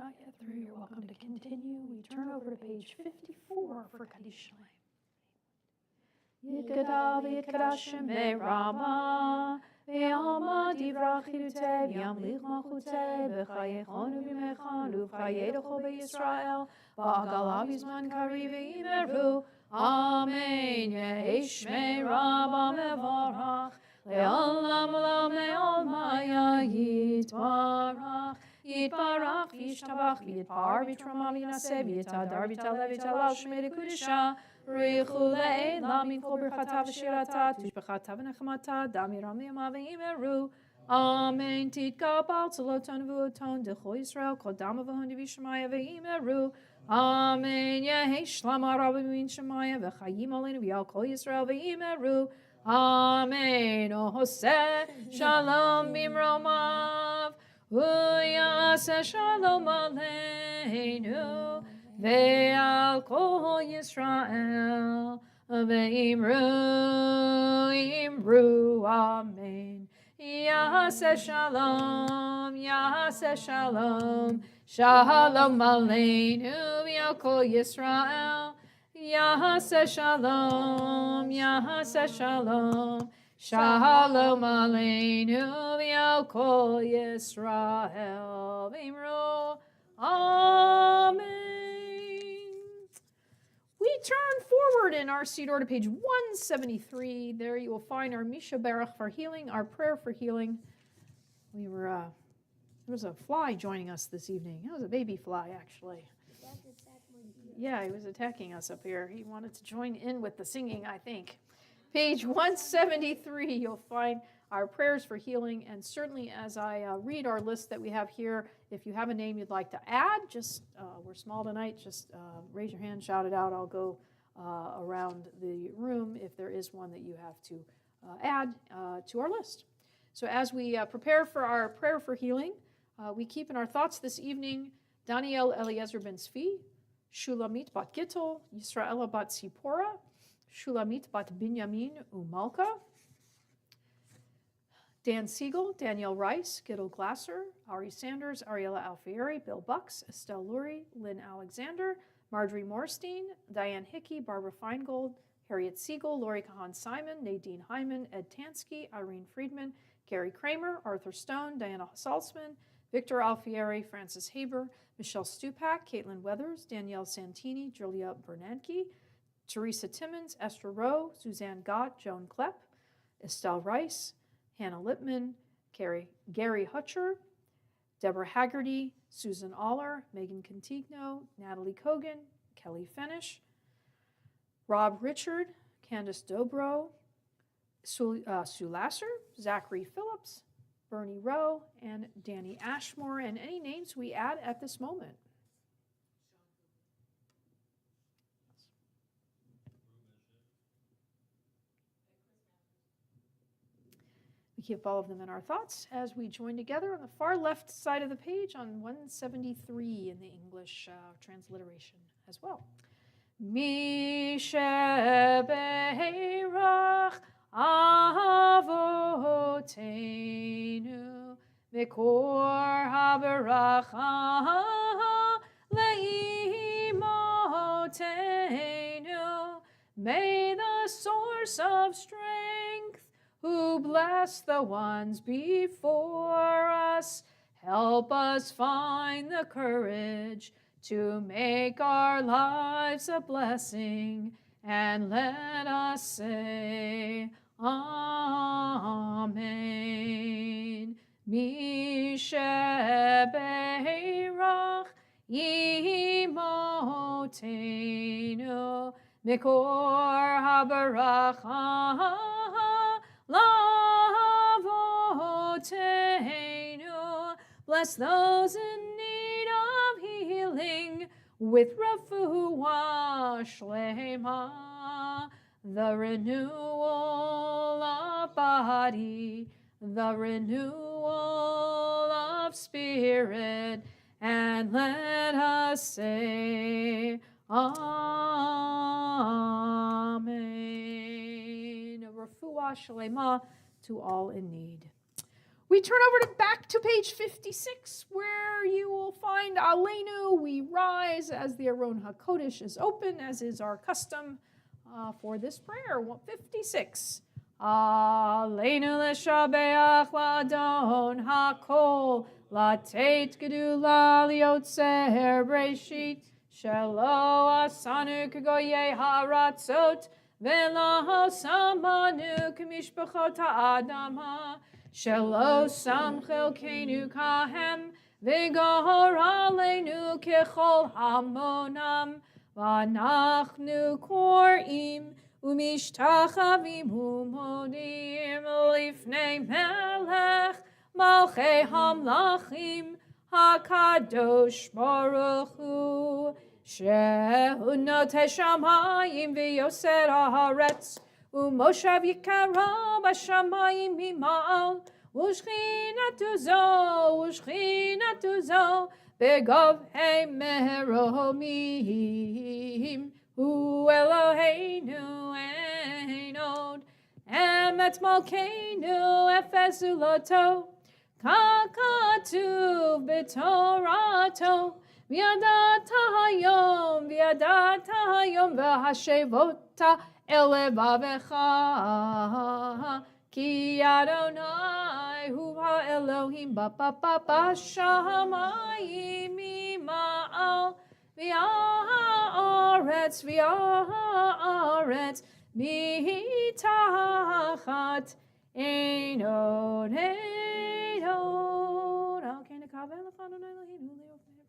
not yet through, you're welcome to continue. We turn over to page 54 for Kaddish Shalem. Yikadav Yikadash Shemei Rama Ve'alma Divrach Chidutei V'yamlich Malchutei V'chayechonu V'mechanu V'chayedecho B'Yisrael V'agalav Yizman Kari V'imeru Amen Yehi Shmei Rama Mevarach Le'olam Olam Le'olma Yitbarach Yitbarach V'yishtabach V'yitpar V'yitramam V'yinaseh V'yitadar V'yitaleh V'yitalal Shmei Dekudisha Richu le'ela min kol birchata v'shirata tishbechata v'nechmata damiram liyama v'imeru Amen titkabal tzoloton v'uton d'chol Yisrael kol dama v'hon v'yishmaya v'imeru Amen yehi shlama rabbi min shemaya v'chayim aleinu v'yal kol Yisrael v'imeru Amen ohoseh shalom bimromav uyaseh shalom aleinu Ve'al kol Yisrael ve'imru imru amen Yaseh shalom shalom aleinu ve'al kol Yisrael Yaseh shalom shalom aleinu ve'al kol Yisrael ve'imru amen. We turn forward in our seat order to page 173. There you will find our Misha Barach for healing, our prayer for healing. There was a fly joining us this evening. It was a baby fly, actually. Yeah, he was attacking us up here. He wanted to join in with the singing, I think. Page 173, you'll find our prayers for healing. And certainly as I read our list that we have here, if you have a name you'd like to add, just we're small tonight, just raise your hand, shout it out. I'll go around the room if there is one that you have to add to our list. So as we prepare for our prayer for healing, we keep in our thoughts this evening Daniel Eliezer ben Tzvi, Shulamit bat Gittel, Yisraela bat Sipora, Shulamit bat Binyamin Umalka, Dan Siegel, Danielle Rice, Gittel Glasser, Ari Sanders, Ariella Alfieri, Bill Bucks, Estelle Lurie, Lynn Alexander, Marjorie Morstein, Diane Hickey, Barbara Feingold, Harriet Siegel, Lori Kahan Simon, Nadine Hyman, Ed Tansky, Irene Friedman, Gary Kramer, Arthur Stone, Diana Salzman, Victor Alfieri, Francis Haber, Michelle Stupak, Caitlin Weathers, Danielle Santini, Julia Bernanke, Teresa Timmons, Esther Rowe, Suzanne Gott, Joan Klepp, Estelle Rice, Hannah Lippman, Gary Hutcher, Deborah Haggerty, Susan Aller, Megan Contigno, Natalie Kogan, Kelly Fenish, Rob Richard, Candace Dobro, Sue Lasser, Zachary Phillips, Bernie Rowe, and Danny Ashmore, and any names we add at this moment. We keep all of them in our thoughts as we join together on the far left side of the page on 173 in the English transliteration as well. Mi shebeirach avoteinu mikor haberacha leimotenu. May the source of strength who bless the ones before us help us find the courage to make our lives a blessing, and let us say, Amen. Mi shebeirach imotenu mikor haberacha lavotenu. Bless those in need of healing with refuah shlema, the renewal of body, the renewal of spirit, and let us say, Amen. Refuah shlema to all in need. We turn over back to page 56, where you will find Aleinu. We rise as the Aron HaKodesh is open, as is our custom for this prayer. 56. Aleinu l'shabeach l'adon hakol, latet gedula liotzer breshit, shelo asanu k'goyei haratzot, velo samanu k'mishpachot ha'adam shelo sam chelkeinu kahem, v'gahor aleinu kechol hamonam, v'anachnu korim, umishtachavim umodim lifnei melech malchei hamlachim hakadosh baruch hu shehu notei shamayim v'yoser haaretz umoshav yikara b'shamayim mima'al ushchinatu zo begov hei meromim Hu Eloheinu Einod Emet Malkeinu Efes Uloto Kakatuv B'Torato V'yadat hayom V'hashevota Elevavecha Ki Adonai Hu HaElohim B'Shamayim Ima'al V'ya'aretz mitachat einod al ken nekavel l'chadon Eloheinu le'ofnei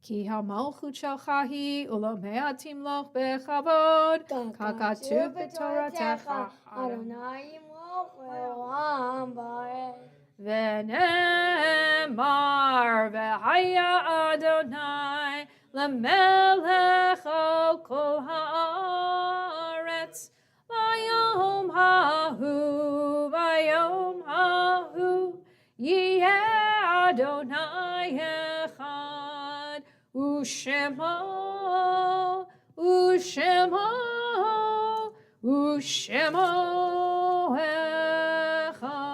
Ki ha-malchut shelcha hi ulo me'atim loch bechavod kakatuv b'toratecha Adonai yimloch le'olam va'ed. V'nemar v'haya Adonai lemelech al kol haaretz v'yom hahu yeh Adonai echad Ushemo echad Ushemo echad.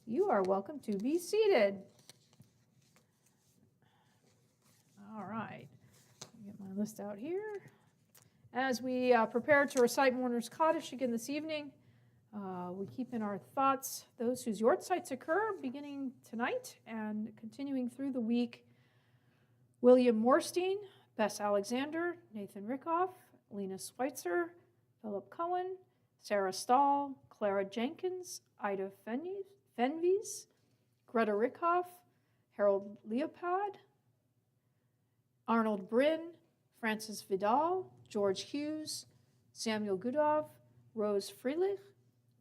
You are welcome to be seated. All right, get my list out here. As we prepare to recite Mourner's Kaddish again this evening, we keep in our thoughts those whose yortzites occur beginning tonight and continuing through the week. William Morstein, Bess Alexander, Nathan Rickoff, Lena Schweitzer, Philip Cohen, Sarah Stahl, Clara Jenkins, Ida Fenvies, Greta Rickoff, Harold Leopard, Arnold Bryn, Francis Vidal, George Hughes, Samuel Gudov, Rose Freelich,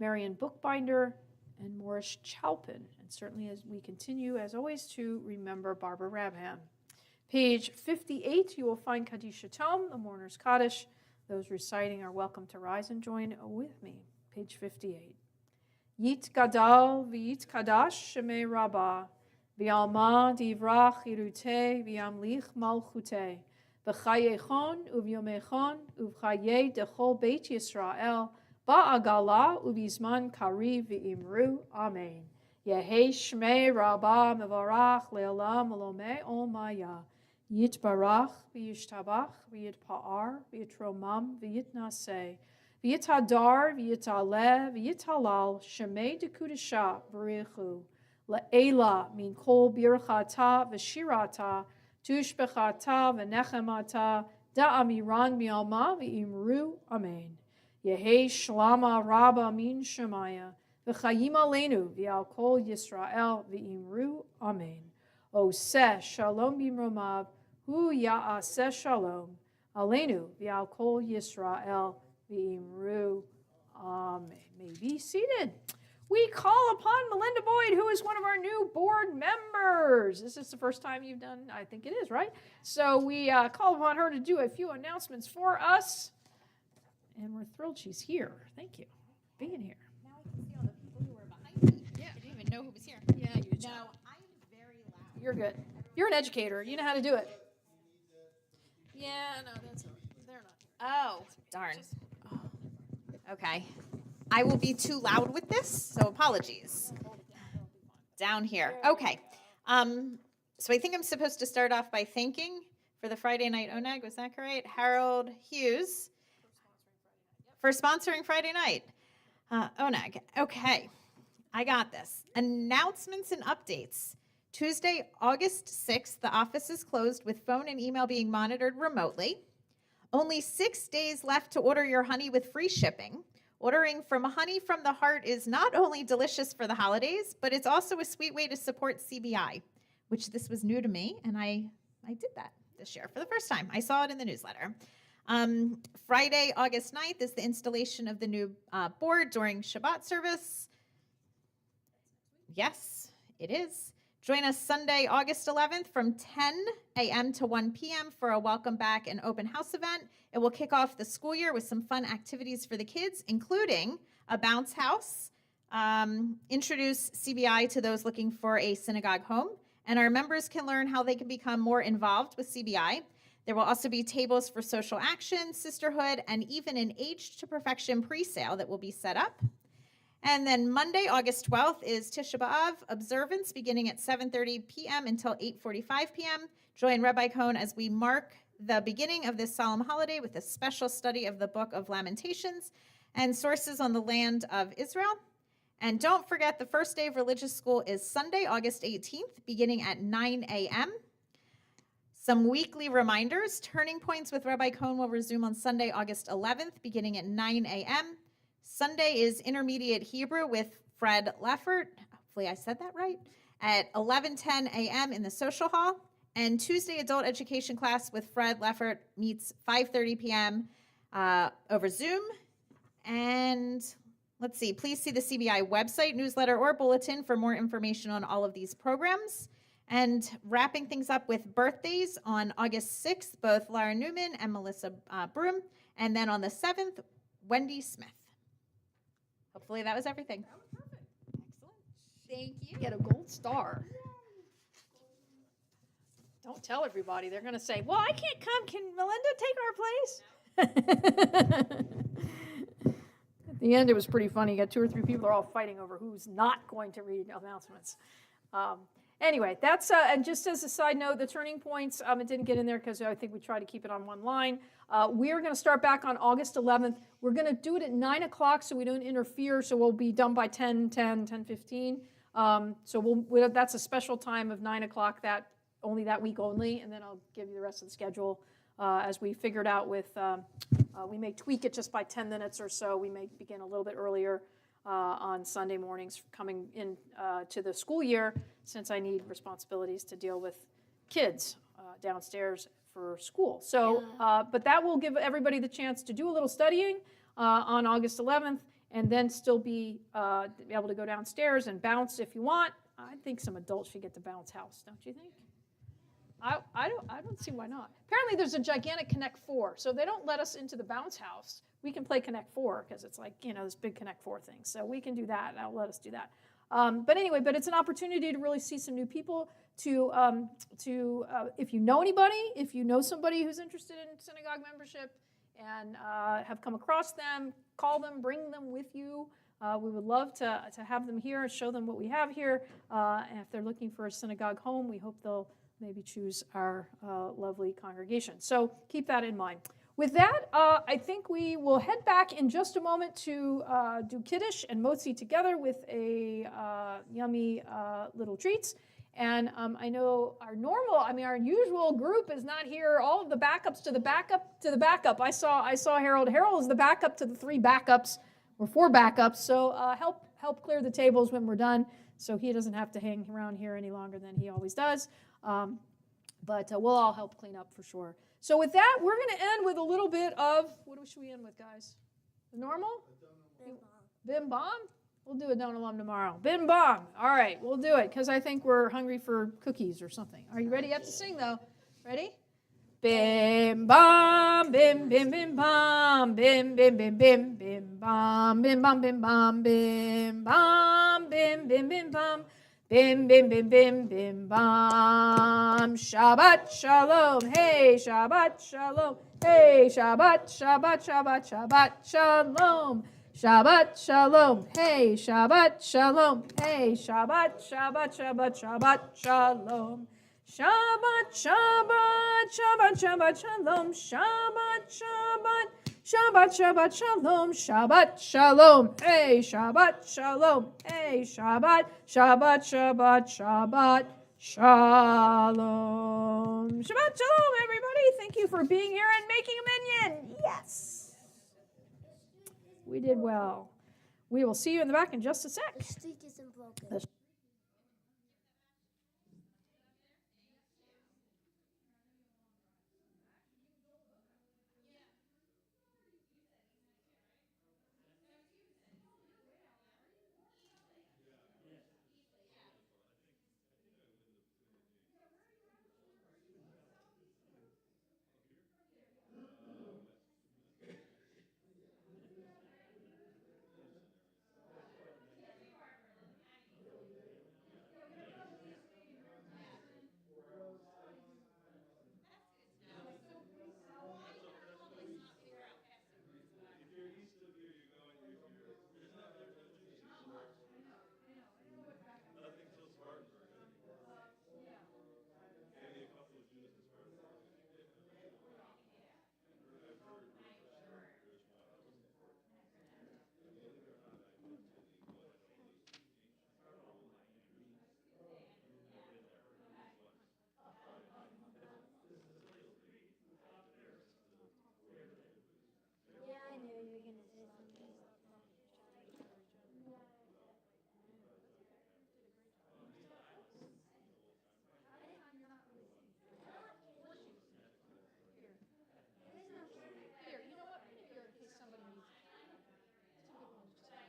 Marion Bookbinder, and Morris Chalpin. And certainly as we continue, as always, to remember Barbara Rabham. Page 58, you will find Kaddish Tom, the Mourner's Kaddish. Those reciting are welcome to rise and join with me. Page 58. Yit Gadal v'yit Kadash Shemei Rabbah v'yalma divrach irute v'yamlich malchute v'chayechon uvyomechon uvchaye dechol Beit Yisrael ba'agala uvizman kari v'imru. Amen. Yehei Shmei Rabbah mevarach le'olam olomei olmaya. Yitbarach v'yishtabach v'yitpa'ar v'yitromam v'yitnaseh v'yitadar v'yitaleh v'yitalal shemei dekudesha b'richu le'ela min kol birchata v'shirata tushbechata v'nechemata da'amiran mi'alma v'imru. Amen. Yehei shlama rabba min shemaya v'chayim aleinu v'al kol Yisrael v'imru. Amen. Oseh shalom bimromav hu ya'aseh shalom aleinu v'al kol Yisrael v'imru. Amen. May be seated. We call upon Melinda Boyd, who is one of our new board members. This is the first time you've done, I think it is, right? So we call upon her to do a few announcements for us. and we're thrilled she's here. Thank you for being here. Now I can see all the people who were behind me. Yeah. I didn't even know who was here. Yeah, you No, I'm very loud. You're good. You're an educator. You know how to do it. Yeah, no, that's all right. They're not. Oh, darn. Okay. I will be too loud with this, so apologies. Down here. Okay. So I think I'm supposed to start off by thanking for the Friday night ONAG. Was that correct? Harold Hughes for sponsoring Friday night ONAG. Okay. I got this. Announcements and updates. Tuesday, August 6th, the office is closed with phone and email being monitored remotely. Only 6 days left to order your honey with free shipping. Ordering from Honey from the Heart is not only delicious for the holidays, but it's also a sweet way to support CBI, which this was new to me, and I did that this year for the first time. I saw it in the newsletter. Friday, August 9th is the installation of the new board during Shabbat service. Yes, it is. Join us Sunday, August 11th from 10 a.m. to 1 p.m. for a welcome back and open house event. It will kick off the school year with some fun activities for the kids, including a bounce house, introduce CBI to those looking for a synagogue home, and our members can learn how they can become more involved with CBI. There will also be tables for social action, sisterhood, and even an Age to Perfection pre-sale that will be set up. And then Monday, August 12th is Tisha B'Av observance beginning at 7:30 p.m. until 8:45 p.m. Join Rabbi Cohn as we mark the beginning of this solemn holiday with a special study of the Book of Lamentations and sources on the land of Israel. And don't forget, the first day of religious school is Sunday, August 18th, beginning at 9 a.m. Some weekly reminders. Turning Points with Rabbi Cohn will resume on Sunday, August 11th, beginning at 9 a.m. Sunday is Intermediate Hebrew with Fred Leffert. Hopefully I said that right. At 11:10 a.m. in the social hall. And Tuesday Adult Education class with Fred Leffert meets 5:30 p.m. Over Zoom. And let's see, please see the CBI website, newsletter, or bulletin for more information on all of these programs. And wrapping things up with birthdays on August 6th, both Lara Newman and Melissa Broom. And then on the 7th, Wendy Smith. Hopefully that was everything. That was perfect. Excellent. Thank you. You get a gold star. Don't tell everybody. They're going to say, well, I can't come. Can Melinda take our place? At the end, it was pretty funny. You got 2 or 3 people are all fighting over who's not going to read announcements. Anyway, that's, and just as a side note, the turning points, it didn't get in there because I think we tried to keep it on one line. We're going to start back on August 11th. We're going to do it at 9 o'clock so we don't interfere, so we'll be done by 10:15. So that's a special time of 9 o'clock that week only, and then I'll give you the rest of the schedule as we figured out with, we may tweak it just by 10 minutes or so. We may begin a little bit earlier on Sunday mornings coming in to the school year, since I need responsibilities to deal with kids downstairs for school. So, but that will give everybody the chance to do a little studying on August 11th, and then still be able to go downstairs and bounce if you want. I think some adults should get the bounce house, don't you think? I don't see why not. Apparently there's a gigantic Connect 4, so they don't let us into the bounce house. We can play Connect 4 because it's like, this big Connect 4 thing. So we can do that. They'll let us do that. But anyway, it's an opportunity to really see some new people, to if you know anybody, if you know somebody who's interested in synagogue membership and have come across them, call them, bring them with you. We would love to have them here and show them what we have here. And if they're looking for a synagogue home, we hope they'll maybe choose our lovely congregation. So keep that in mind. With that, I think we will head back in just a moment to do Kiddush and Motzi together with a yummy little treats. And I know our usual group is not here. All of the backups to the backup. I saw Harold. Harold is the backup to the 3 backups, or 4 backups. So help clear the tables when we're done, so he doesn't have to hang around here any longer than he always does. But we'll all help clean up for sure. So with that, we're going to end with a little bit of, what should we end with, guys? The normal? Bim Bom? We'll do a Don Alum tomorrow. Bim Bom. All right, we'll do it, because I think we're hungry for cookies or something. Are you ready? You have to sing, though. Ready? Bim bam, bim bim bim bam, bim bim bim bim bim bam, bim bam bim bam, bim bam, bim bim bim bam, bim bim bim bim bim bam. Shabbat shalom, hey Shabbat shalom, hey Shabbat Shabbat Shabbat Shabbat shalom. Shabbat shalom, hey Shabbat shalom, hey Shabbat Shabbat Shabbat Shabbat shalom. Shabbat, Shabbat, Shabbat, Shabbat, Shalom, Shabbat, Shabbat, Shabbat, Shabbat, Shalom, Shabbat, Shalom, hey, Shabbat, Shalom, hey, Shabbat, Shabbat, Shabbat, Shabbat, Shalom. Shabbat, Shalom, everybody. Thank you for being here and making a minion. Yes. We did well. We will see you in the back in just a sec. The streak isn't broken. Yeah, I knew you were going to say something. Here, you know what? Put it here in case somebody needs it. It's a good one to say.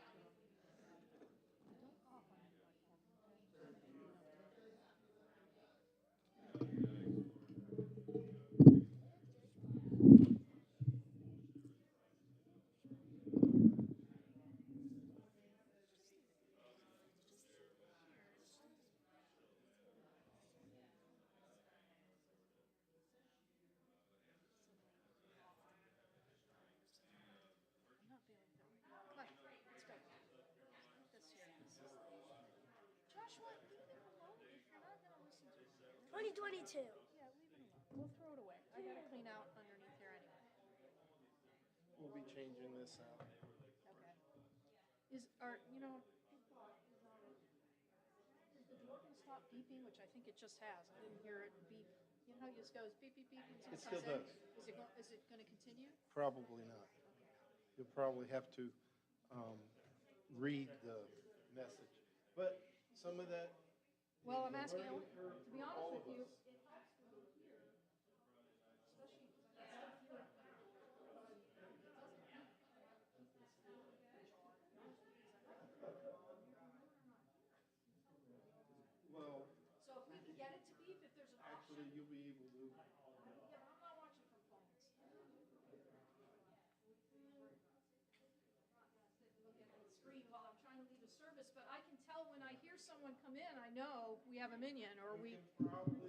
Don't cough on anybody. Come on, let's go. This here. Joshua, leave him alone if you're not going to listen to him. 2022. Yeah, leave it alone. We'll throw it away. I got to clean out underneath here anyway. We'll be changing this out. Okay. Is the door going to stop beeping, which I think it just has. I didn't hear it beep. You know how it just goes beep, beep, beep? It still does. Is it going to continue? Probably not. You'll probably have to read the message. But some of that. Well, I'm asking, to be honest all with of you, us. it has to go here, especially because I got stuff here. Well, So if we can get it to beep, if there's an option. actually, you'll be able to. Yeah, but I'm not watching from phones. I'm not gonna sit and look at the screen while I'm trying to lead a service, but I can tell when I hear someone come in, I know we have a minion or we. Probably